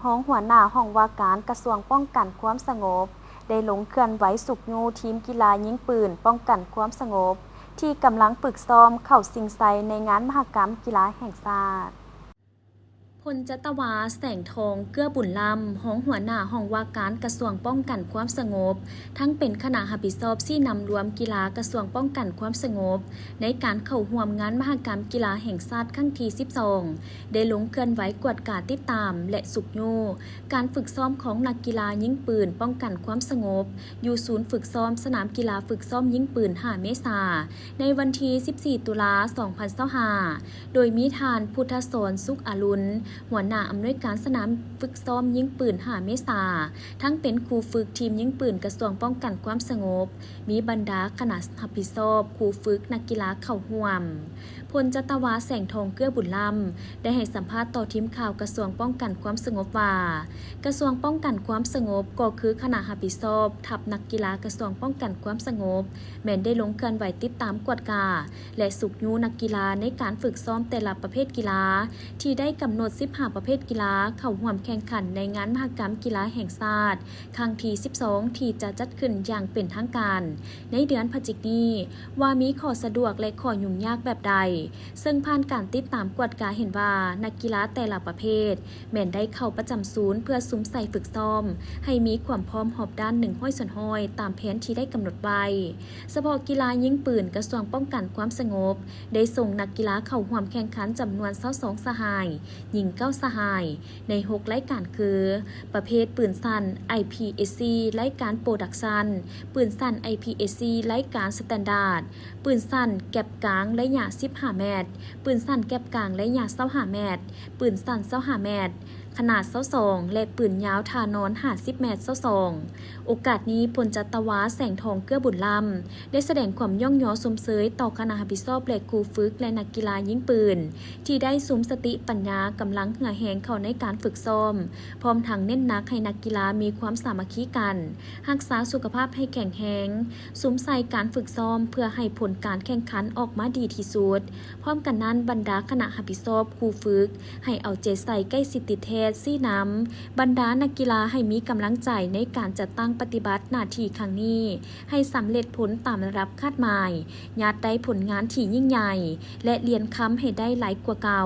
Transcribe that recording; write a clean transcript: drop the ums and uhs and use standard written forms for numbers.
ห้องหัวหน้าห้องว่าการกระทรวงป้องกันความสงบได้ลงเคลื่อนไหวสุกยูทีมกีฬายิงปืนป้องกันความสงบที่กำลังฝึกซ้อมเข้าสิงไซในงานมหกรรมกีฬาแห่งชาติพลจัตวาแสงทองเกื้อบุญลำห้องหัวหน้าห้องว่าการกระทรวงป้องกันความสงบทั้งเป็นคณะรับผิดชอบที่นำรวมกีฬากระทรวงป้องกันความสงบในการเข้าร่วมงานมหกรรมกีฬาแห่งชาติครั้งที่12ได้ลงเคลื่อนไหวกวดกาติดตามและสุกยูการฝึกซ้อมของนักกีฬายิงปืนป้องกันความสงบอยู่ศูนย์ฝึกซ้อมสนามกีฬาฝึกซ้อมยิงปืน5 เมษายนในวันที่14 ตุลาคม 2025โดยมีทานพุทธสนสุขอรุณหัวหน้าอำนวยการสนามฝึกซ้อมยิงปืน5 เมษายนทั้งเป็นครูฝึกทีมยิงปืนกระทรวงป้องกันความสงบมีบรรดาคณะรับผิดชอบครูฝึกนักกีฬาเข้าร่วมพลจัตวาแสงทองเกื้อบุญลำได้ให้สัมภาษณ์ต่อทีมข่าวกระทรวงป้องกันความสงบว่ากระทรวงป้องกันความสงบก็คือคณะรับผิดชอบทัพนักกีฬากระทรวงป้องกันความสงบแม้นได้ลงเคลื่อนไหวติดตามกวดกาและสุกยูนักกีฬาในการฝึกซ้อมแต่ละประเภทกีฬาที่ได้กำหนด15ประเภทกีฬาเข้าร่วมแข่งขันในงานมหกรรมกีฬาแห่งชาติครั้งที่12ที่จะจัดขึ้นอย่างเป็นทางการในเดือนพฤศจิกายนว่ามีข้อสะดวกและข้อยุ่งยากแบบใดซึ่งผ่านการติดตามกวดกาเห็นว่านักกีฬาแต่ละประเภทแม้นได้เข้าประจำศูนย์เพื่อซุ้มใส่ฝึกซ้อมให้มีความพร้อมหอบด้าน1 ห้อยส่วนห้อยตามแผนที่ได้กำหนดไว้เฉพาะกีฬายิงปืนกระทรวงป้องกันความสงบได้ส่งนักกีฬาเข้าร่วมแข่งขันจำนวน22สหายยิง9สหายใน6รายการคือประเภทปืนสั้น IPSC รายการโปรดักชันปืนสั้น IPSC รายการสแตนดาร์ดปืนสั้นแก็บกลางระยะ15 เมตรปืนสั้นแก็บกลางระยะ25 เมตรปืนสั้น25 เมตรขนาด22และปืนยาวทานอน50 เมตร22โอกาสนี้พลจัตวาแสงทองเกื้อบุญลำได้แสดงความย่องยอสมเสยต่อคณะรับผิดชอบและครูฝึกและนักกีฬายิงปืนที่ได้สุมสติปัญญากำลังเหื่อแหงเข้าในการฝึกซ้อมพร้อมทั้งเน้นหนักให้นักกีฬามีความสามัคคีกันรักษาสุขภาพให้แข็งแรงสุมใส่การฝึกซ้อมเพื่อให้ผลการแข่งขันออกมาดีที่สุดพร้อมกันนั้นบรรดาคณะรับผิดชอบครูฝึกให้เอาใจใส่ใกล้สิทธิเทศซี่น้ำบรรดานักกีฬาให้มีกำลังใจในการจัดตั้งปฏิบัติหน้าที่ครั้งนี้ให้สำเร็จผลตามระดับคาดหมายญาติได้ผลงานที่ยิ่งใหญ่และเรียนค้ำให้ได้หลายกว่าเก่า